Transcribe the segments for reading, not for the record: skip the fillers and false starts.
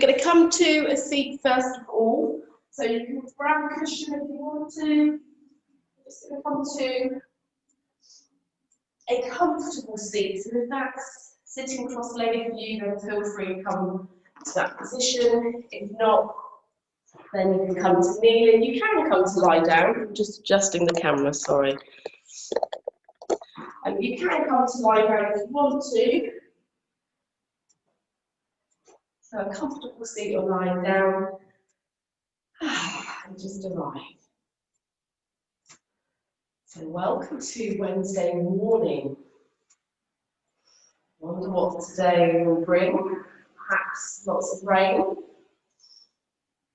going to come to a seat first of all. So you can grab a cushion if you want to. Just going to come to a comfortable seat. So if that's sitting cross-legged for you, then feel free to come to that position. If not, then you can come to kneeling. You can come to lie down. I'm just adjusting the camera, sorry. You can come to lie down if you want to. So a comfortable seat or lying down. And just arrive. So welcome to Wednesday morning. Wonder what today will bring. Perhaps lots of rain.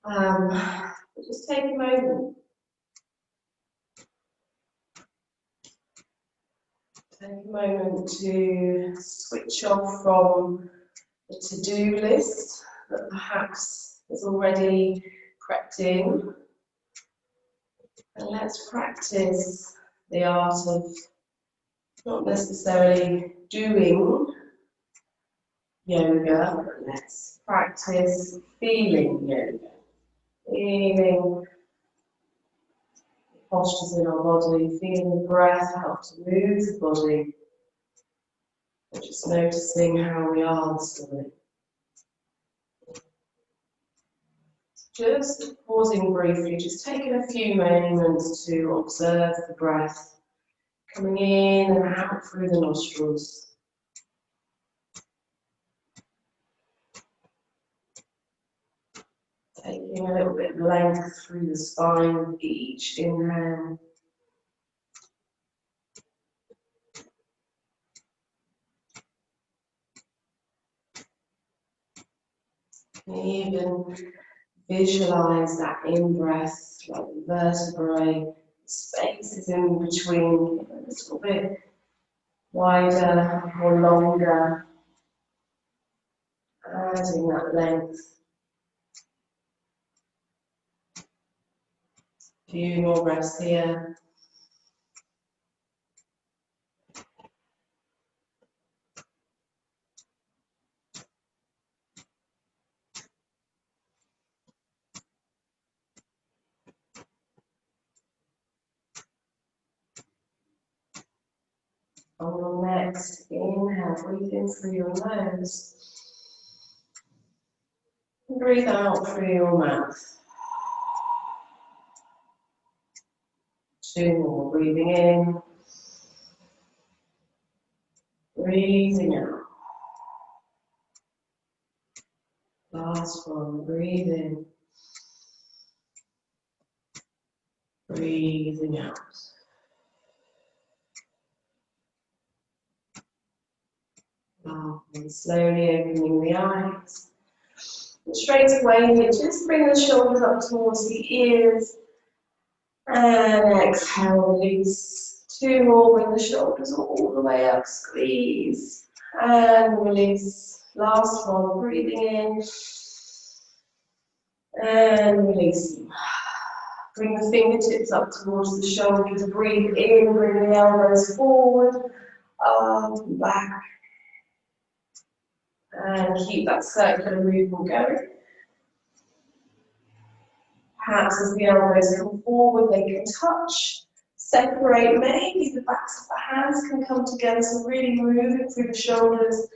But just take a moment. Take a moment to switch off from the to-do list that perhaps is already crept in. And let's practice the art of not necessarily doing yoga, but let's practice feeling yoga. Feeling the postures in our body, feeling the breath help to move the body. And just noticing how we are this morning. Just pausing briefly, just taking a few moments to observe the breath coming in and out through the nostrils. Taking a little bit of length through the spine with each inhale. Even visualize that in-breath, like the vertebrae, spaces in between, a little bit wider or longer, adding that length. A few more breaths here. On your next inhale, breathe in through your nose. And breathe out through your mouth. Two more, breathing in. Breathing out. Last one, breathe in. Breathing out. And slowly opening the eyes. And straight away, you just bring the shoulders up towards the ears. And exhale, release. Two more, bring the shoulders all the way up, squeeze. And release. Last one, breathing in. And releasing. Bring the fingertips up towards the shoulders. Breathe in, bring the elbows forward, up and back. And keep that circular movement going. Perhaps as the elbows come forward, they can touch, separate. Maybe the backs of the hands can come together, so really moving through the shoulders,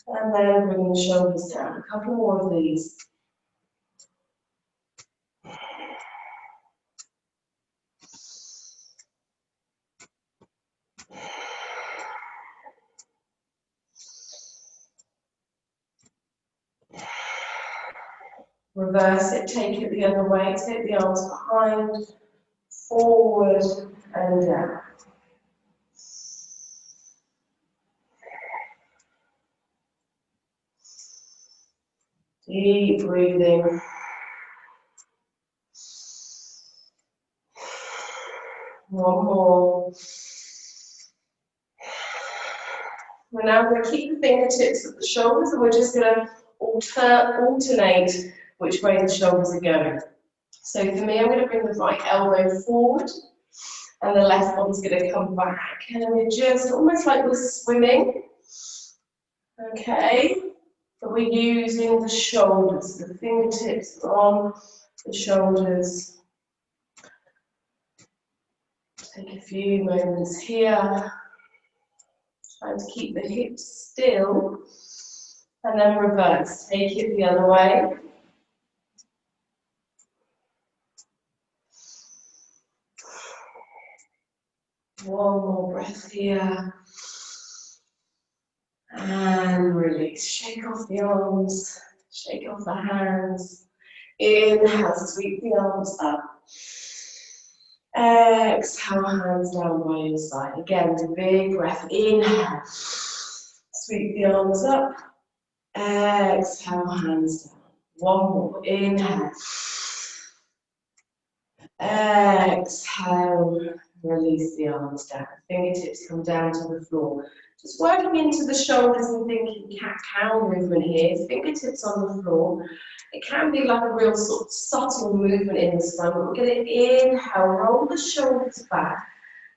and then bringing the shoulders down. A couple more of these. Reverse it, take it the other way, take the arms behind, forward and down. Deep breathing. One more. We're now going to keep the fingertips at the shoulders and we're just going to alternate which way the shoulders are going. So for me, I'm going to bring the right elbow forward and the left one's going to come back. And we're just almost like we're swimming. Okay. But we're using the shoulders, the fingertips on the shoulders. Take a few moments here. Trying to keep the hips still. And then reverse. Take it the other way. One more breath here. And release. Shake off the arms. Shake off the hands. Inhale, sweep the arms up. Exhale, hands down by your side. Again, a big breath. Inhale. Sweep the arms up. Exhale, hands down. One more. Inhale. Exhale. Release the arms down. Fingertips come down to the floor. Just working into the shoulders and thinking cat-cow movement here. Fingertips on the floor. It can be like a real sort of subtle movement in the spine. We're going to inhale, roll the shoulders back.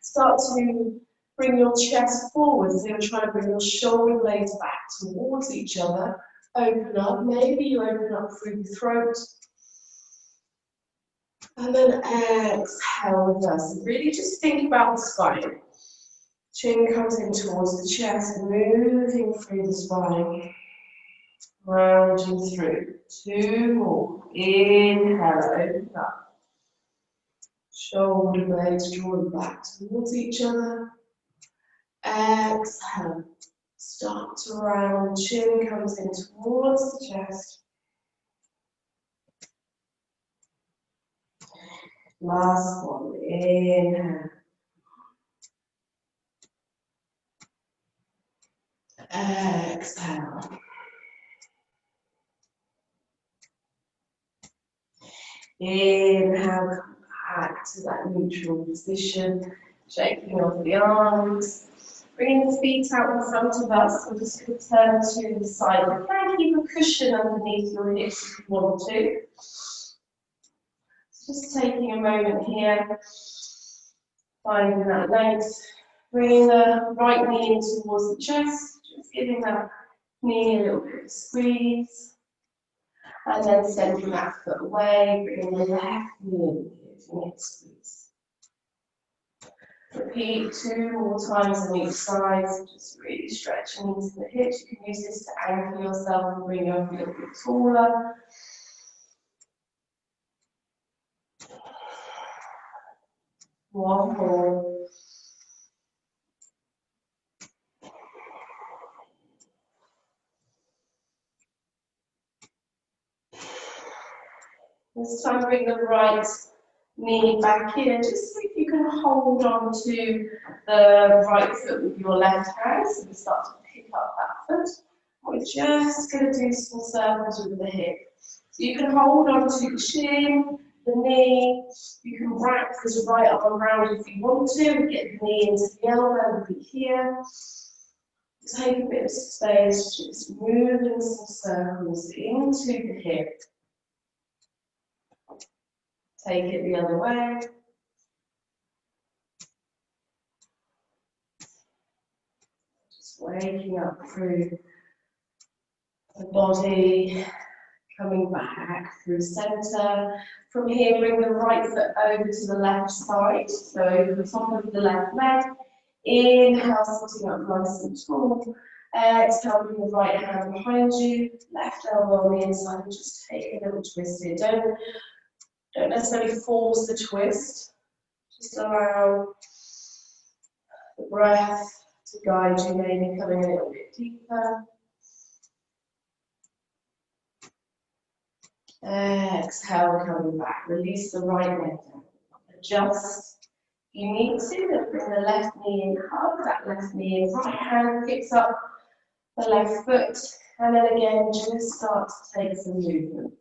Start to bring your chest forward. So you're trying to bring your shoulder blades back towards each other. Open up. Maybe you open up through the throat. And then exhale with us. Really just think about the spine. Chin comes in towards the chest, moving through the spine. Rounding through. Two more. Inhale, open up. Shoulder blades drawing back towards each other. Exhale. Start to round. Chin comes in towards the chest. Last one. Inhale. Exhale. Inhale, come back to that neutral position, shaking off the arms, bringing the feet out in front of us. We're just going to turn to the side. You can keep a cushion underneath your hips if you want to. Just taking a moment here, finding that length, bringing the right knee in towards the chest, just giving that knee a little bit of a squeeze. And then sending that foot away, bringing the left knee in, giving it a squeeze. Repeat 2 more times on each side, so just really stretching into the hips. You can use this to anchor yourself and bring your feet a little bit taller. One more. This time bring the right knee back in. Just see if you can hold on to the right foot with your left hand. So we start to pick up that foot. We're just going to do some circles with the hip. So you can hold on to the shin, the knee. You can wrap this right arm around if you want to. Get the knee into the elbow, be here. Take a bit of space, just moving some circles into the hip. Take it the other way. Just waking up through the body, coming back through center. From here, bring the right foot over to the left side, so over the top of the left leg. Inhale, sitting up nice and tall. Exhale, bring the right hand behind you, left elbow on the inside, and just take a little twist here. Don't necessarily force the twist. Just allow the breath to guide you, maybe coming a little bit deeper. Exhale, coming back. Release the right leg down. Adjust. You need to bring the left knee in, hug that left knee in. Right hand picks up the left foot. And then again, just start to take some movement.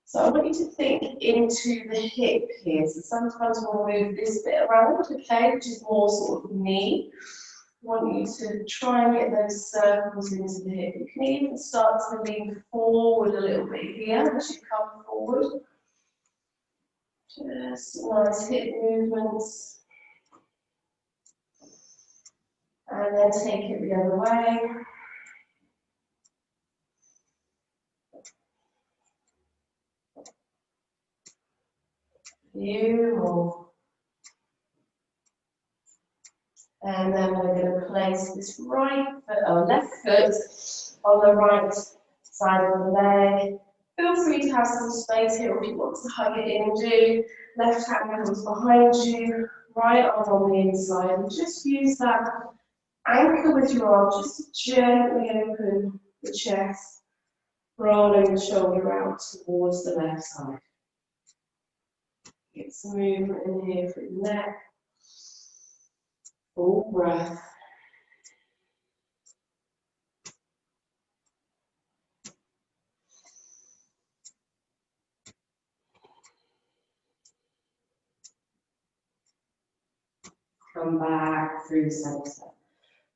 So I want you to think into the hip here. So sometimes we'll move this bit around, okay, which is more sort of knee. I want you to try and get those circles into the hip. You can even start to lean forward a little bit here as you come forward. Just nice hip movements. And then take it the other way. Few more. And then we're going to place this right foot or left foot on the right side of the leg. Feel free to have some space here if you want to hug it in. Do left hand comes behind you, right arm on the inside, and just use that anchor with your arm just to gently open the chest, rolling the shoulder out towards the left side. Get some movement in here through the neck. Full breath. Come back through the center.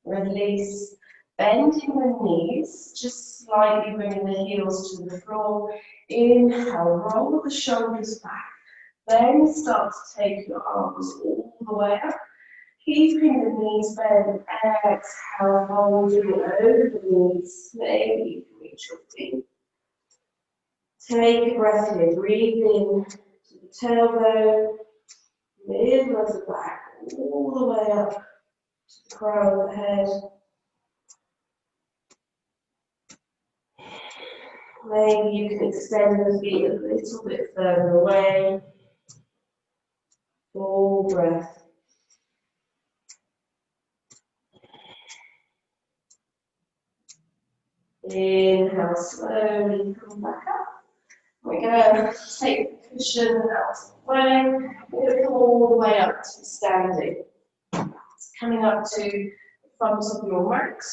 Release. Bending the knees, just slightly bringing the heels to the floor. Inhale, roll the shoulders back. Then start to take your arms all the way up. Keeping the knees bent. Exhale, holding it over the knees. Maybe you can reach your feet. Take a breath here. Breathe in to the tailbone, middle of the back, all the way up to the crown of the head. Maybe you can extend the feet a little bit further away. Full breath. Inhale, slowly come back up. We're going to take the cushion out of the way. We're going to come all the way up to standing. It's coming up to the front of your mat.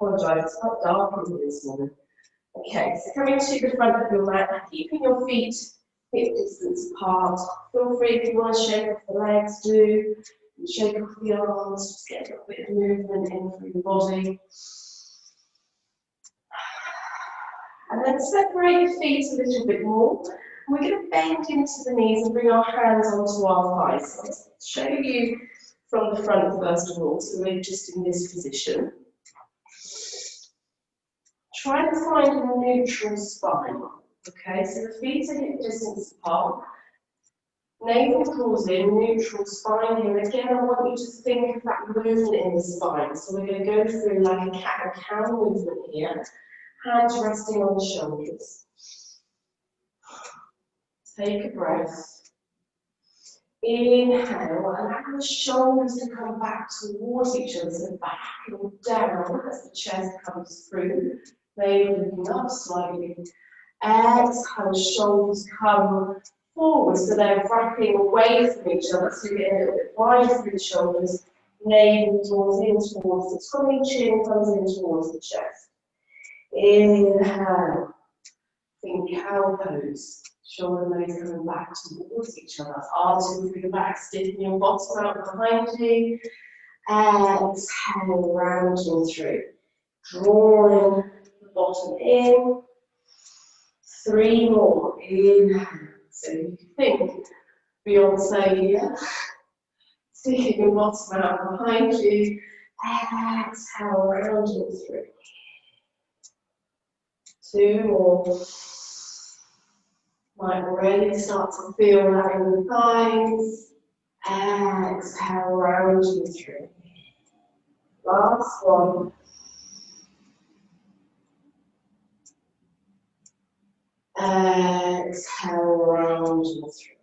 Apologise, it's not dark in here this morning. Okay, so coming to the front of your mat, keeping your feet hip distance apart. Feel free if you want to shake off the legs, do. And shake off the arms, just get a little bit of movement in through the body. And then separate your feet a little bit more. We're going to bend into the knees and bring our hands onto our thighs. So I'll show you from the front first of all, so we're just in this position. Try to find a neutral spine. Okay, so the feet are hip distance apart. Navel draws in, neutral spine here. Again, I want you to think of that movement in the spine. So we're going to go through like a cat and cow movement here. Hands resting on the shoulders. Take a breath. Inhale, allow the shoulders to come back towards each other, so back and down as the chest comes through. Maybe looking up slightly. Exhale, shoulders come forward, so they're wrapping away from each other, so you get a little bit wider through the shoulders. Navel draws in towards the tummy, chin comes in towards the chest. Inhale, think cow pose. Shoulder blades coming back towards each other. Arching through the back, sticking your bottom out behind you. Exhale, rounding through. Drawing the bottom in. 3 more. Inhale. So you can think Beyonce here. Sticking your bottom out behind you. Exhale, rounding through. 2 more. Might already start to feel that in the thighs. Exhale, rounding through. Last one. Exhale, rounding through.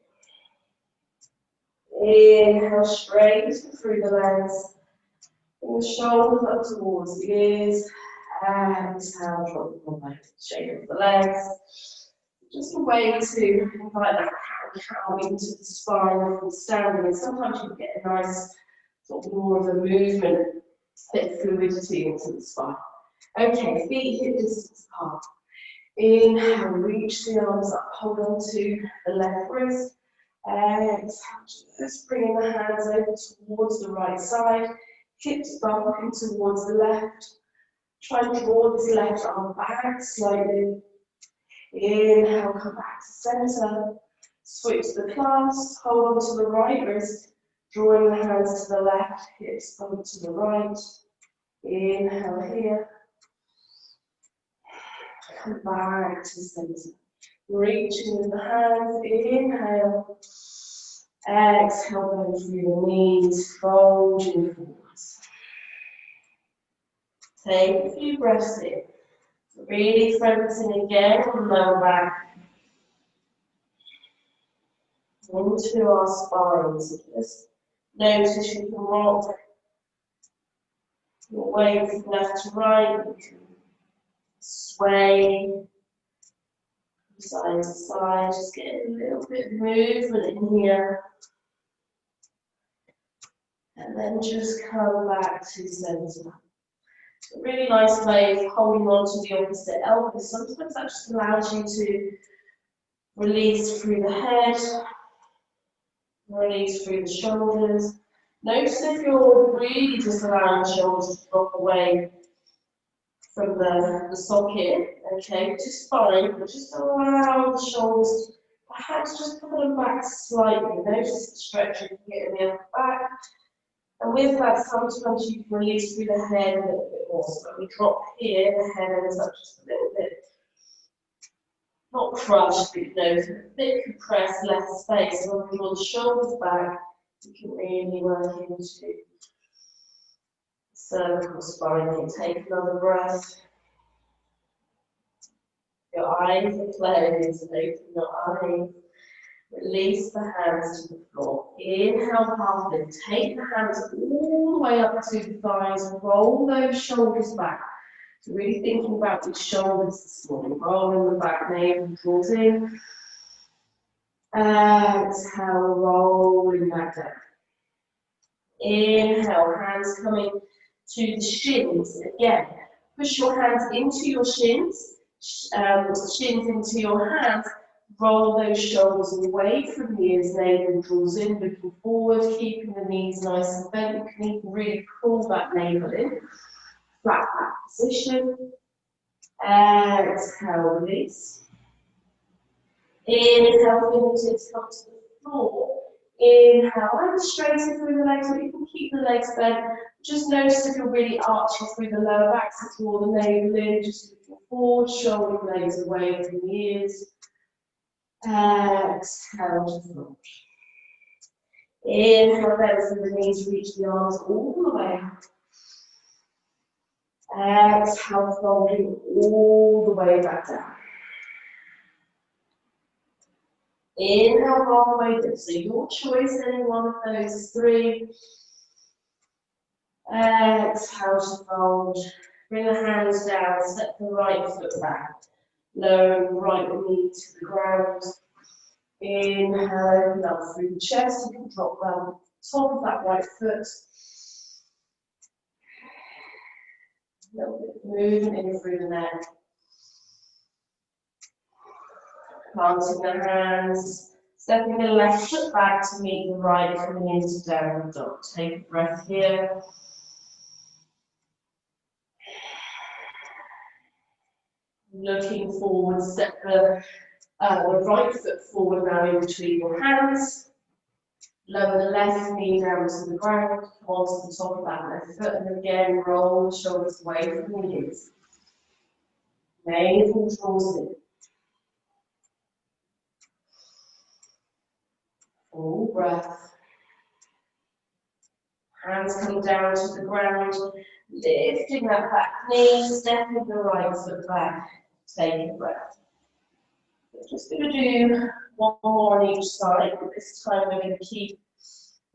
Inhale, straight through the legs. Bring the shoulders up towards the ears. Exhale, drop the leg. Shake off the legs. Just a way to invite that cat-cow into the spine from standing. And sometimes you get a nice, sort of more of a movement, a bit of fluidity into the spine. Okay, feet hip distance apart. Inhale, reach the arms up, hold on to the left wrist. Exhale, just bringing the hands over towards the right side. Hips bumping towards the left. Try and draw this left arm back slightly. Inhale, come back to center. Switch the clasp, hold on to the right wrist, drawing the hands to the left, hips bump to the right. Inhale here. Come back to center. Reaching with the hands, inhale. Exhale, going through the knees, folding forwards. Take a few breaths in. Really focusing again on lower back. Into our spine. So just notice you can rock your weight from left to right. You can sway from side to side. Just get a little bit of movement in here. And then just come back to center. A really nice way of holding on to the opposite elbow. Sometimes that just allows you to release through the head, release through the shoulders. Notice if you're really just allowing the shoulders to drop away from the socket, okay, which is fine, but just allow the shoulders, perhaps just pull them back slightly. Notice the stretch you can get in the upper back. And with that, sometimes you can release through the head a little bit more. So when we drop here, the head ends up just a little bit, not crushed, but a bit compressed, less space. So when we draw the shoulders back, you can really work into cervical spine. Take another breath. Your eyes are closed, open your eyes. Release the hands to the floor. Inhale, half lift. Take the hands all the way up to the thighs. Roll those shoulders back. So really thinking about the shoulders this morning. Rolling the back, navel draws in. Exhale, rolling back down. Inhale, hands coming to the shins. Again, push your hands into your shins. Shins into your hands. Roll those shoulders away from the ears, navel draws in, looking forward, keeping the knees nice and bent. You can even really pull that navel in. Flat back position. Exhale, release. Inhale, fingertips come to the floor. Inhale, and straighten through the legs, but you can keep the legs bent. Just notice if you're really arching through the lower back, so draw the navel in, just looking forward, shoulder blades away from the ears. Exhale to fold. Inhale, bend through the knees, reach the arms all the way out. Exhale, folding all the way back down. Inhale, halfway lift. So your choice, any one of those three. Exhale to fold. Bring the hands down, step the right foot back. Lower the right knee to the ground. Inhale, open up through the chest. You can drop down the top of that right foot. A little bit of movement in through the neck. Planting the hands. Stepping the left foot back to meet the right, coming into downward dog. Take a breath here. Looking forward, step the right foot forward now in between your hands. Lower the left knee down to the ground, come onto the top of that left foot, and again roll the shoulders away from the knees. Navel draws in. Full breath. Hands come down to the ground, lifting that back knee, stepping the right foot back. Take a breath. We're just going to do one more on each side, but this time we're going to keep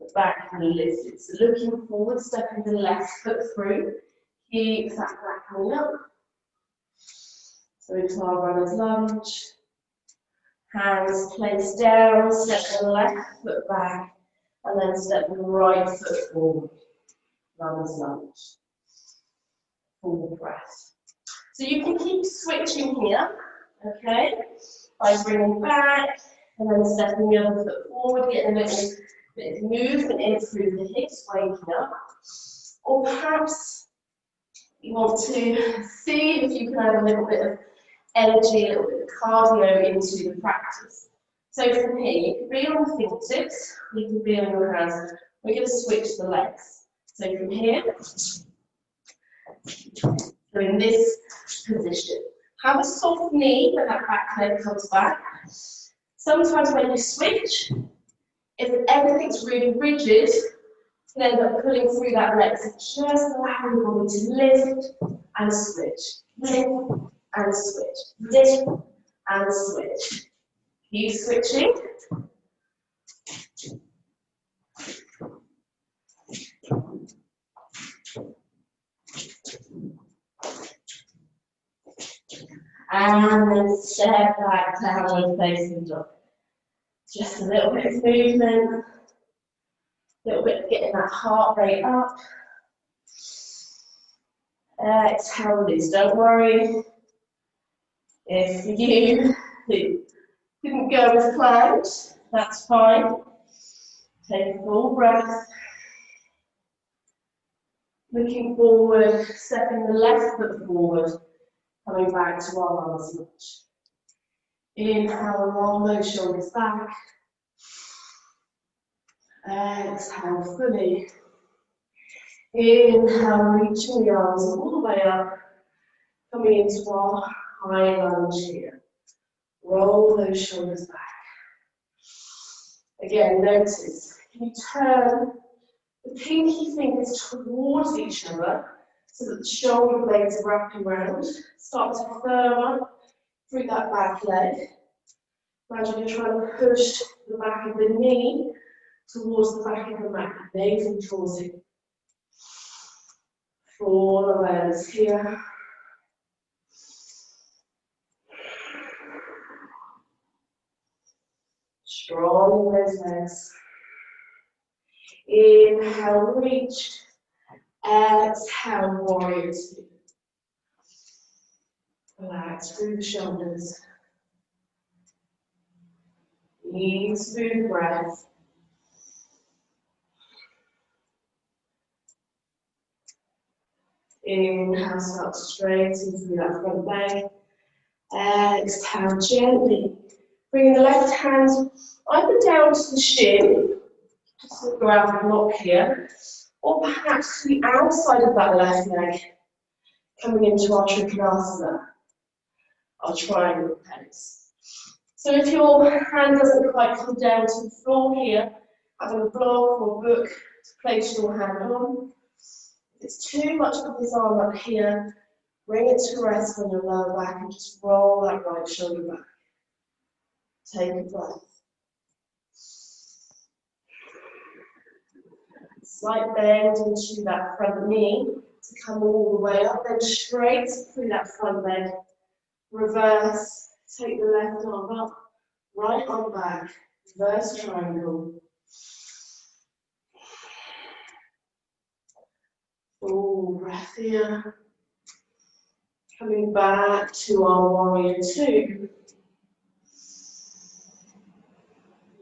the back knee lifted. So looking forward, stepping the left foot through, keep that back knee up. So into our runner's lunge. Hands placed down, step the left foot back, and then step the right foot forward. Runner's lunge. Full breath. So you can keep switching here, okay, by bringing back and then stepping the other foot forward, getting a little bit of movement in through the hips, waking up. Or perhaps you want to see if you can add a little bit of energy, a little bit of cardio into the practice. So from here, you can be on the fingertips, you can be on your hands. We're going to switch the legs. So from here, so in this position, have a soft knee when that back leg comes back. Sometimes when you switch, if everything's really rigid, you can end up pulling through that leg. So just allow your body to lift and switch, lift and switch, lift and switch. Keep switching. And then step back down facing dog. Just a little bit of movement, a little bit of getting that heart rate up. Exhale, release. Don't worry if you didn't go as planned, that's fine. Take a full breath. Looking forward, stepping the left foot forward, coming back to our arms lunge. Inhale, roll those shoulders back. Exhale fully. Inhale, reaching the arms all the way up, coming into our high lunge here. Roll those shoulders back. Again, notice, can you turn the pinky fingers towards each other so that the shoulder blades are wrapping around. Start to firm up through that back leg. Imagine you're trying to push the back of the knee towards the back of the mat. Navel draws in. Full awareness here. Strong in those legs. Inhale, reach. Exhale, warrior two. Relax through the shoulders. Ease through the breath. Inhale, start to straighten through that front leg. Exhale, gently. Bringing the left hand either down to the shin, just to grab the block here, or perhaps to the outside of that left leg, coming into our Trikonasana, our triangle pose. So if your hand doesn't quite come down to the floor here, having a block or book to place your hand on. If it's too much of this arm up here, bring it to rest on your lower back and just roll that right shoulder back. Take a breath. Slight bend into that front knee to come all the way up, then straight through that front leg. Reverse, take the left arm up, right arm back, reverse triangle. Full breath here. Coming back to our warrior two.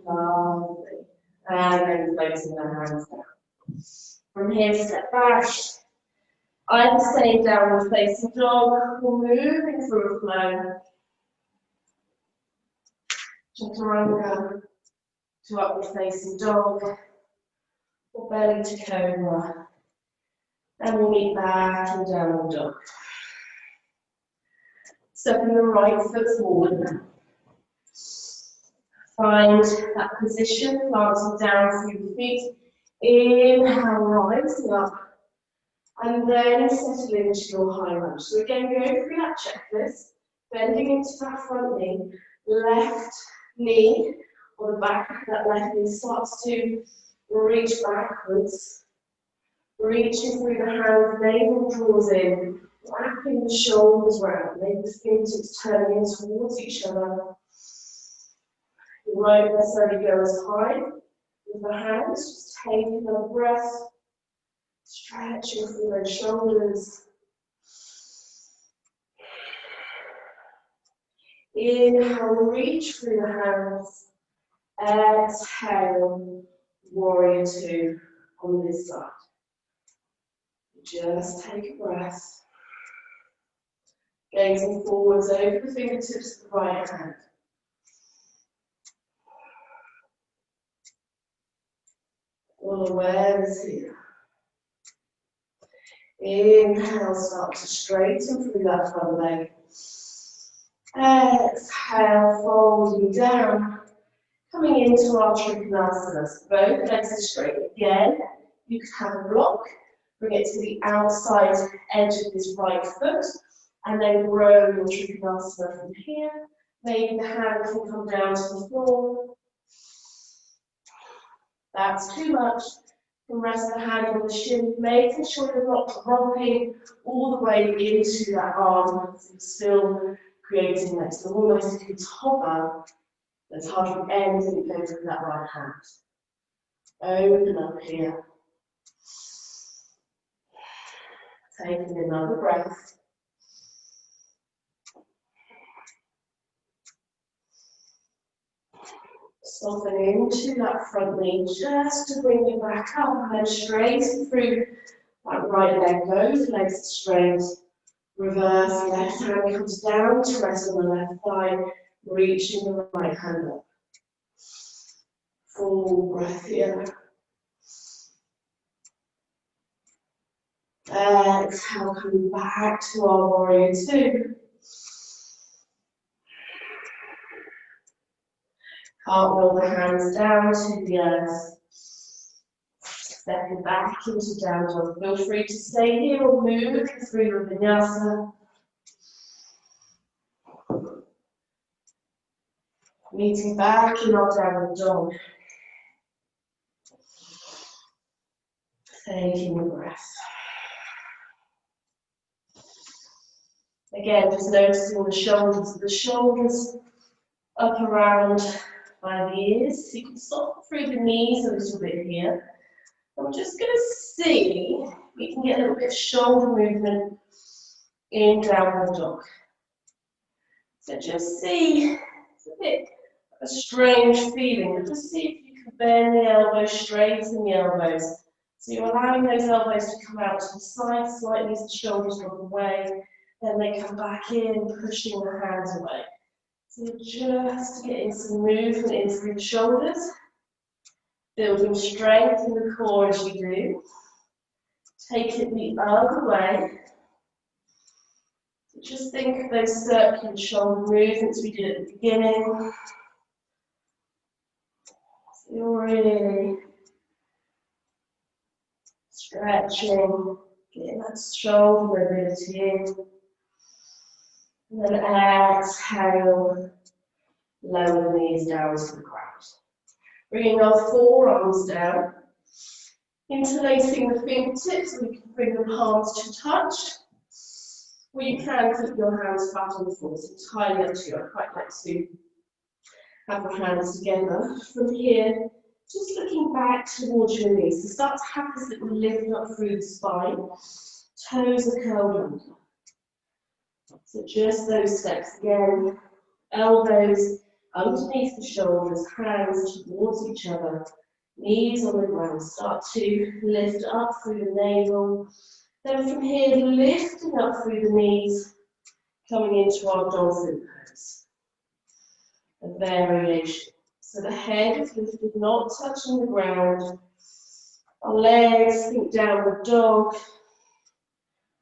Lovely. And then placing the hands down. From here, step back. Either stay downward facing dog or moving through a flow. Chaturanga to upward facing dog or belly to cobra. And we'll meet back in downward dog. Stepping the right foot forward now. Find that position, planting down through the feet. Inhale, rising up. And then settle into your high lunge. So again, go through that checklist, bending into that front knee, left knee, or the back of that left knee starts to reach backwards. Reaching through the hands, navel draws in, wrapping the shoulders round, maybe the fingertips turning in towards each other. You won't necessarily go as high with the hands, just take another breath, stretching through those shoulders. Inhale, reach through the hands. Exhale, warrior two on this side. Just take a breath. Gazing forwards over the fingertips of the right hand. Full awareness here. Inhale, start to straighten through that front leg. Exhale, folding down. Coming into our Trikonasana. So both legs are straight. Again, you could have a block, bring it to the outside edge of this right foot, and then grow your Trikonasana from here. Maybe the hand can come down to the floor. That's too much. You can rest the hand on the shin, making sure you're not dropping all the way into that arm. So you're still creating that. So almost if you hover, let's hard the end and you go through that right hand. Open up here. Taking another breath. Soften into that front knee just to bring you back up and then straight through that right leg. Both legs straight. Reverse, left hand comes down to rest on the left thigh, reaching the right hand up. Full breath here. Exhale, coming back to our warrior two. Cartwheel the hands down to the earth. Stepping back into down dog. Feel free to stay here or move through your vinyasa. Meeting back in our downward dog. Taking a breath. Again, just noticing the shoulders up around by the ears. You can soften through the knees a little bit here. I'm just going to see if we can get a little bit of shoulder movement in downward dog. So just see, it's a bit of a strange feeling, but just see if you can bend the elbows, straighten the elbows. So you're allowing those elbows to come out to the side slightly as the shoulders drop away, then they come back in, pushing the hands away. So you're just getting some movement in through the shoulders, building strength in the core as you do. Take it the other way. So just think of those circular shoulder movements we did at the beginning. So you're really stretching, getting that shoulder mobility in. And then exhale, lower the knees down to the ground. Bringing our forearms down, interlacing the fingertips, so we can bring the palms to touch. Or you can keep your hands flat on the floor, it's entirely up to you. I quite like to have the hands together. From here, just looking back towards your knees. So start to have this little lift up through the spine. Toes are curled under. So just those steps again. Elbows underneath the shoulders, hands towards each other. Knees on the ground. Start to lift up through the navel. Then from here, lifting up through the knees, coming into our dolphin pose. A variation. So the head is lifted, not touching the ground. Our legs, think downward dog.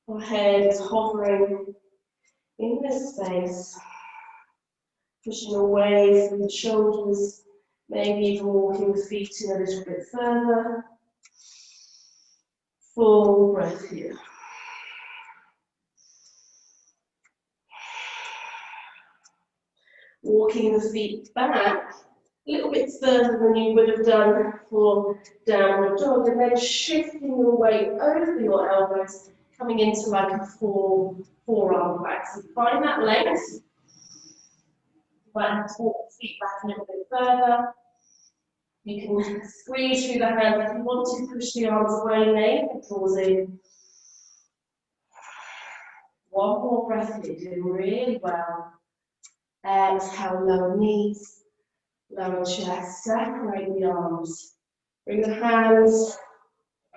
Our head is hovering in this space. Pushing away from the shoulders, maybe even walking the feet in a little bit further. Full breath here. Walking the feet back a little bit further than you would have done for downward dog, and then shifting your weight over your elbows, coming into like a forearm back. So find that length. You might have to walk the feet back a little bit further. You can squeeze through the hand if you want to, push the arms away, maybe draws in. One more breath, you're doing really well. Exhale, lower knees, lower chest, separate the arms. Bring the hands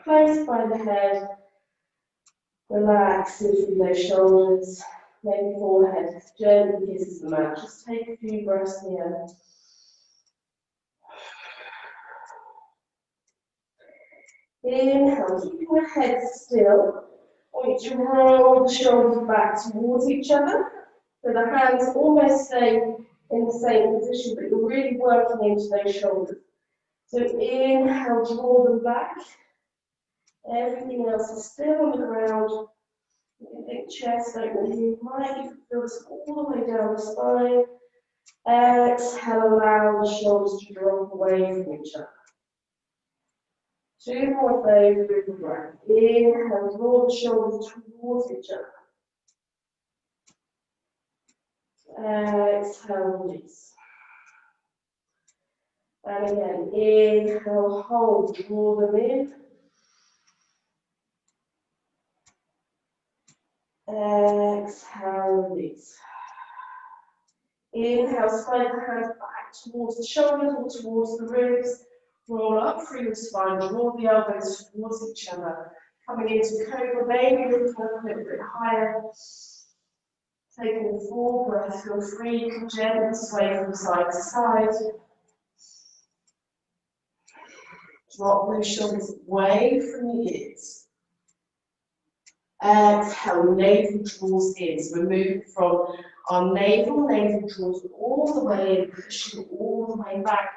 close by the head. Relax into those shoulders, maybe forehead gently kisses the mat. Just take a few breaths here. Inhale, keeping the head still. I want you to roll the shoulders back towards each other. So the hands almost stay in the same position, but you're really working into those shoulders. So inhale, draw them back. Everything else is still on the ground. You can think chest open here. You might even feel this all the way down the spine. Exhale, allow the shoulders to drop away from each other. Two more of those with the breath. Inhale, draw the shoulders towards each other. Exhale, release. And again, inhale, hold, draw them in. Exhale, release. Inhale, slide the hands back towards the shoulders or towards the ribs. Roll up through your spine, draw the elbows towards each other. Coming into cobra, maybe lifting up a little bit higher. Taking a full breath, feel free, you can gently sway from side to side. Drop those shoulders away from the ears. Exhale, navel draws in. So we're moving from our navel draws all the way in, pushing all the way back.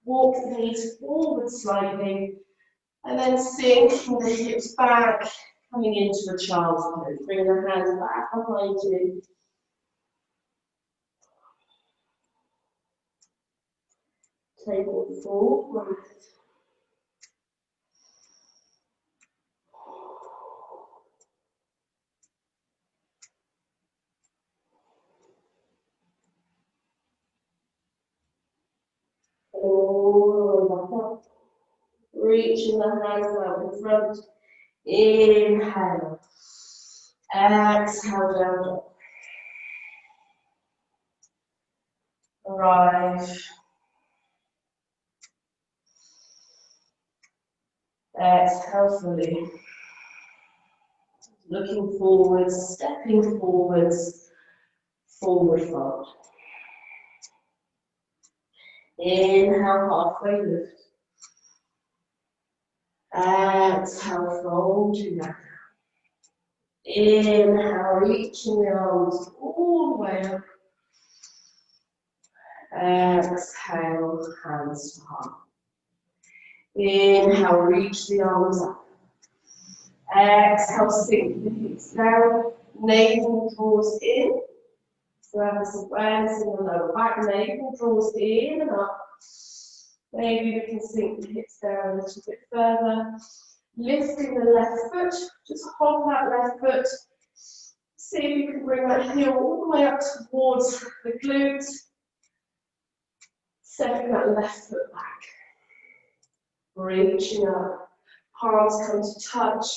Walk the knees forward slightly, and then sinking the hips back, coming into a child's pose. Bring the hands back behind you. Take a full breath. All the way back up. Reaching the hands out in front. Inhale. Exhale down. Arrive. Exhale fully. Looking forwards, stepping forwards, forward fold. Inhale, halfway lift. Exhale, fold you back. Inhale, reaching the arms all the way up. Exhale, hands to heart. Inhale, reach the arms up. Exhale, sink the hips down. Navel draws in. So have this awareness in the lower back. Navel draws in and up. Maybe you can sink the hips down a little bit further. Lifting the left foot. Just hold that left foot. See if you can bring that heel all the way up towards the glutes. Stepping that left foot back. Reaching up. Palms come to touch.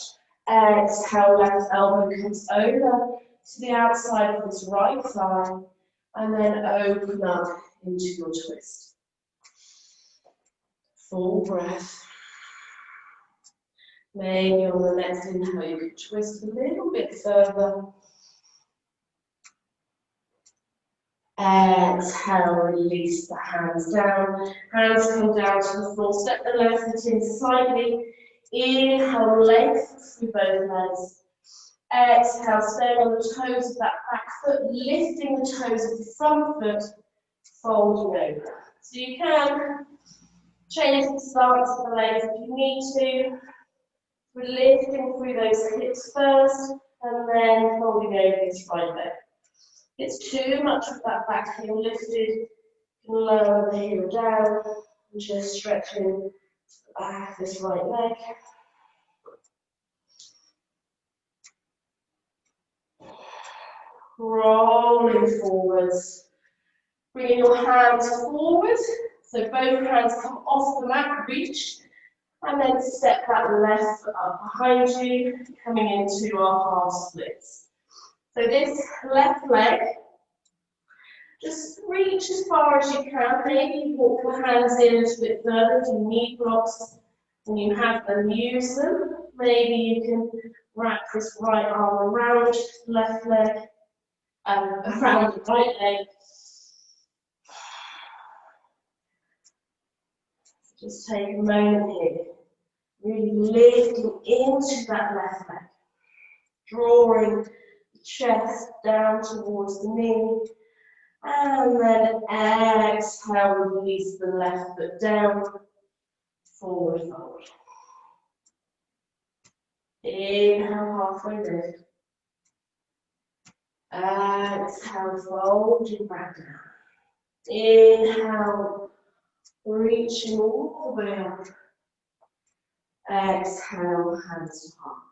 Exhale, left elbow comes over to the outside of this right thigh. And then open up into your twist. Full breath. Maybe on the next inhale you can twist a little bit further. Exhale, release the hands down. Hands come down to the floor. Step the left foot in slightly. Inhale, lengthen through both legs. Exhale, stay on the toes of that back foot, lifting the toes of the front foot, folding over. So you can change the stance of the legs if you need to. We're lifting through those hips first, and then folding over this right leg. If it's too much of that back heel lifted, you can lower the heel down, and just stretching the back of this right leg. Rolling forwards. Bringing your hands forward, so both hands come off the mat, reach, and then step that left foot up behind you, coming into our half splits. So this left leg, just reach as far as you can. Maybe walk your hands in a little bit further to knee blocks, and you have them, use them. Maybe you can wrap this right arm around the left leg, around the right leg. Just take a moment here, really lifting into that left leg, drawing chest down towards the knee. And then exhale, release the left foot down, forward fold. Inhale, halfway lift. Exhale, folding back down. Inhale, reaching all the way up. Exhale, hands to heart.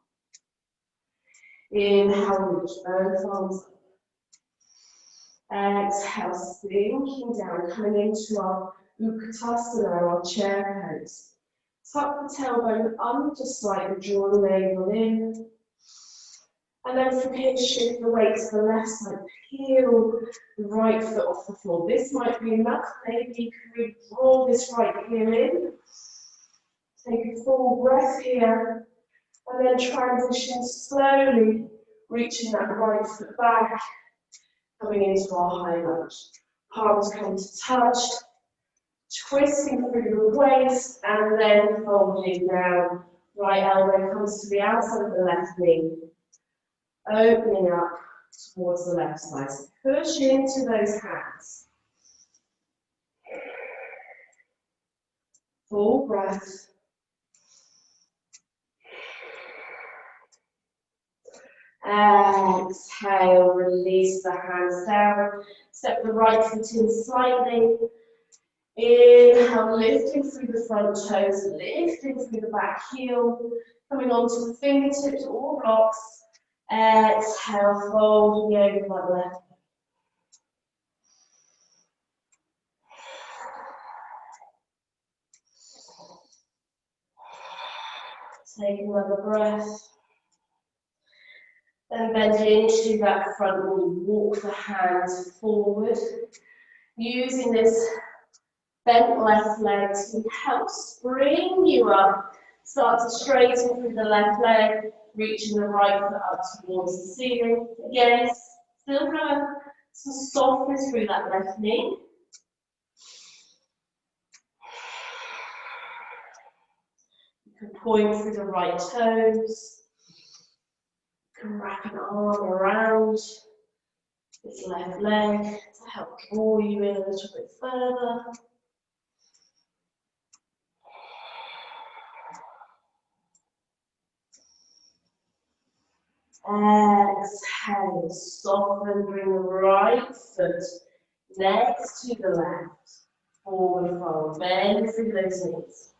Inhale, reach both arms up. Exhale, sinking down, coming into our Utkatasana, our chair pose. Tuck the tailbone under slightly, draw the navel in. And then from here, shift the weight to the left side, peel the right foot off the floor. This might be enough. Maybe you can really draw this right heel in. Take a full breath here. And then transition slowly, reaching that right foot back, coming into our high lunge. Palms come to touch, twisting through the waist, and then folding down. Right elbow comes to the outside of the left knee. Opening up towards the left side. So push into those hands. Full breath. Exhale, release the hands down. Step the right foot in slightly. Inhale, lifting through the front toes, lifting through the back heel. Coming onto the fingertips or blocks. Exhale, folding over that left. Take another breath. Then bend into that front wall. Walk the hands forward. Using this bent left leg to help spring you up. Start to straighten through the left leg, reaching the right foot up towards the ceiling. Again, still have some softness through that left knee. You can point through the right toes. You can wrap an arm around this left leg to help draw you in a little bit further. Exhale, soften, bring the right foot next to the left. Forward fold, bend through those knees.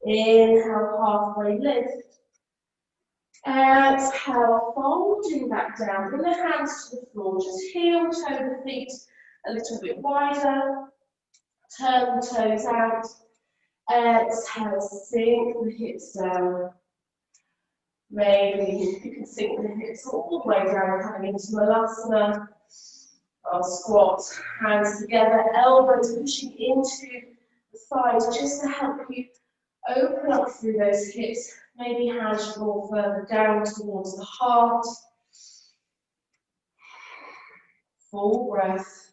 Inhale, halfway lift. Exhale, folding back down. Bring the hands to the floor. Just heel toe the feet a little bit wider. Turn the toes out. Exhale, sink the hips down. Maybe you can sink the hips all the way down, coming into Malasana. Our squat, hands together, elbows pushing into the thighs, just to help you open up through those hips. Maybe hands draw further down towards the heart. Full breath.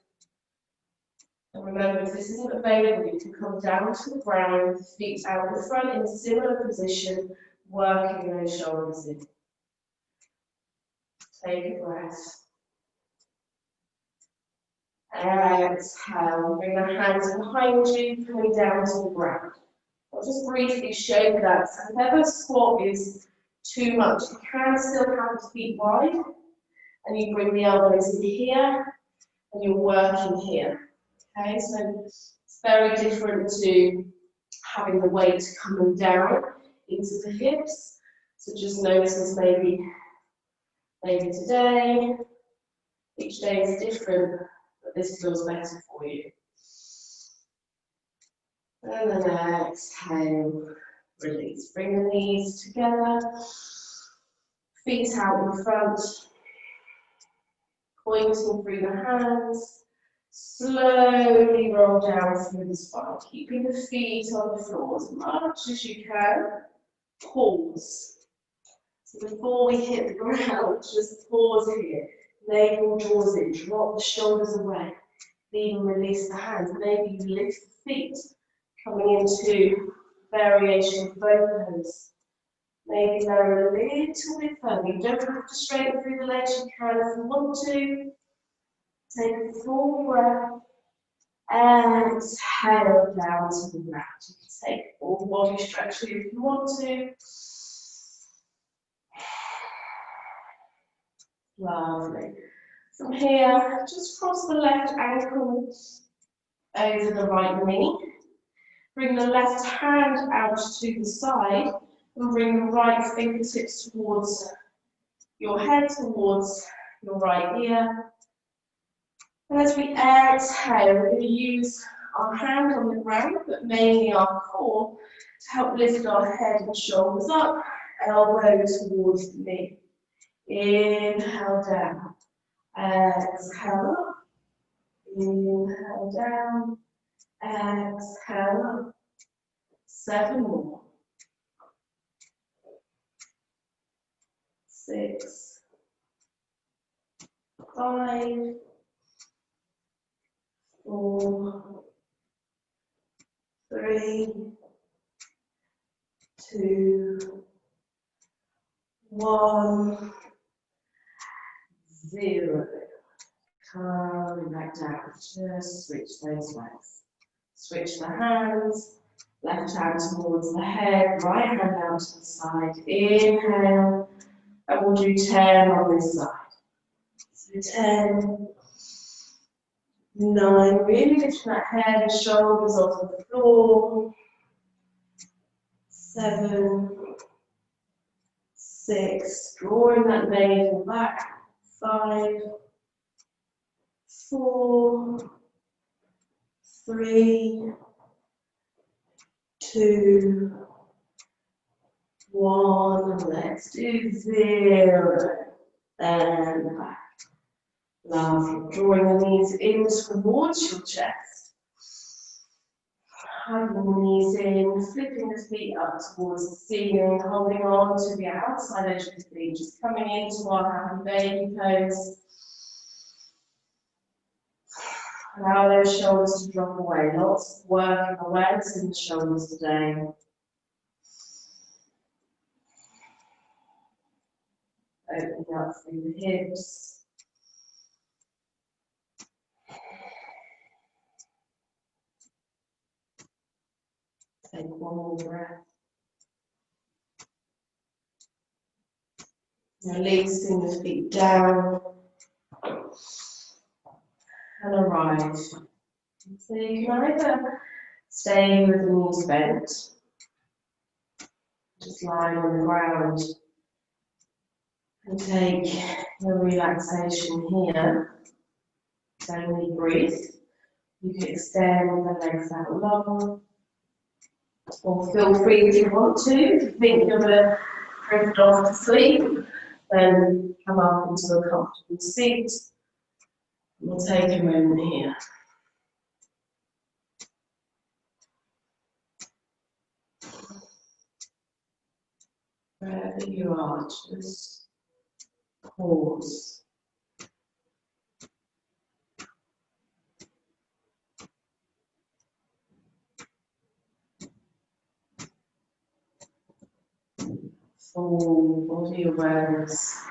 And remember, if this isn't available, you can come down to the ground, feet out in front in a similar position, working those shoulders in. Take a breath. Exhale, bring the hands behind you, coming down to the ground. I'll just briefly show that. So if ever squat is too much, you can still have the feet wide, and you bring the elbows in here, and you're working here. Okay, so it's very different to having the weight coming down into the hips. So just notice this maybe today, each day is different, but this feels better for you. And then exhale, release. Bring the knees together, feet out in front, pointing through the hands. Slowly roll down through the spine, keeping the feet on the floor as much as you can. Pause. So before we hit the ground, just pause here. Navel draws in, drop the shoulders away. Then release the hands. Maybe you lift the feet, coming into variation of both of those. Maybe lower a little bit further. You don't have to straighten through the legs, you can if you want to. Take a full breath. Exhale down to the ground. You can take full body stretch here if you want to. Lovely. From here, just cross the left ankle over the right knee. Bring the left hand out to the side and bring the right fingertips towards your head, towards your right ear. And as we exhale, we're going to use our hand on the ground, but mainly our core, to help lift our head and shoulders up, elbow towards the knee. Inhale down, exhale up, inhale down, exhale up. 7 more. 6, 5, 4, 3, 2, 1, 0. Coming back down. Just switch those legs. Switch the hands. Left hand towards the head, right hand down to the side. Inhale. And we'll do 10 on this side. So 10, 9, really lift that head and shoulders off the floor. 7, 6, drawing that navel back. 5, 4, 3, 2, 1. Let's do 0. And back. Lovely. Drawing the knees in towards your chest. Hugging the knees in, flipping the feet up towards the ceiling, holding on to the outside edge of the feet, just coming into our happy baby pose. Allow those shoulders to drop away. Lots of work and awareness in the shoulders today. Opening up through the hips. Take one more breath. Releasing the feet down and arrive. So you can either stay with the knees bent, just lying on the ground, and take your relaxation here. Slowly breathe. You can extend the legs out long. Or feel free if you want to. If you think you're going to drift off to sleep, then come up into a comfortable seat. We'll take a moment here. Wherever you are, just pause. Full body awareness.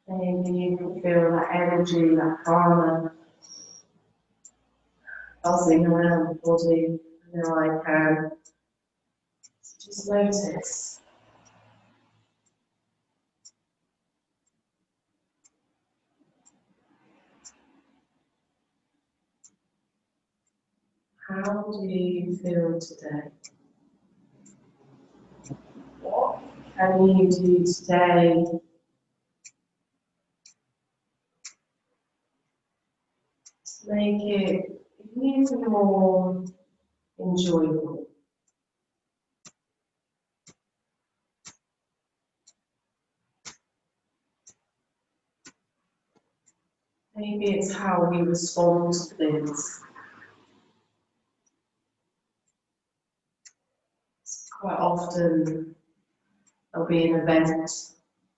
Maybe you can feel that energy, that prana buzzing around the body. I know I can. Just notice. How do you feel today? What can you do today to make it even more enjoyable? Maybe it's how we respond to things. Quite often there'll be an event,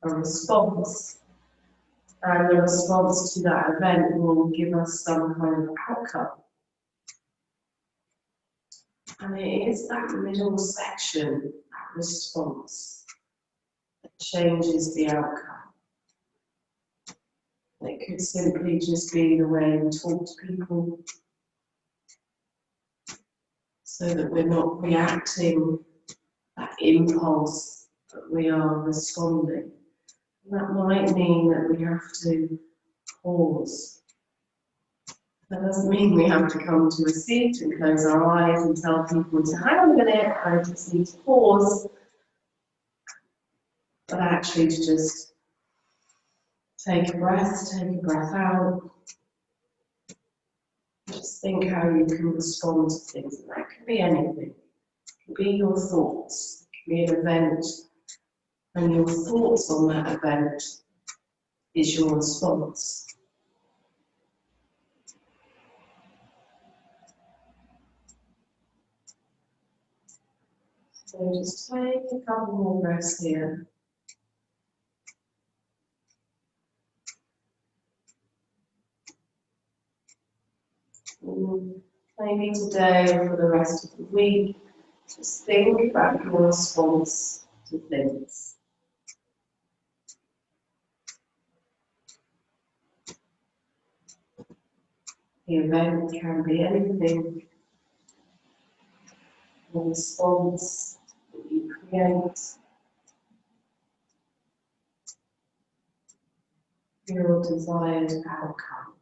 a response, and the response to that event will give us some kind of outcome. And it is that middle section, that response, that changes the outcome. It could simply just be the way we talk to people, so that we're not reacting that impulse, but we are responding. And that might mean that we have to pause. That doesn't mean we have to come to a seat and close our eyes and tell people to hang on a minute, I just need to pause. But actually to just take a breath out. Just think how you can respond to things. And that could be anything. It could be your thoughts. It could be an event. And your thoughts on that event is your response. So just take a couple more breaths here. Maybe today or for the rest of the week, just think about your response to things. The event can be anything. The response that you create, your desired outcome.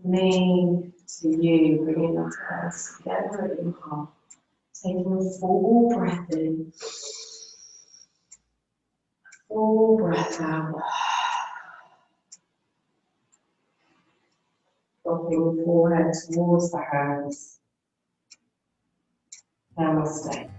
Knee to you, bringing the hands together at your heart. Taking a full breath in, full breath out. Dropping the forehead towards the hands. Namaste.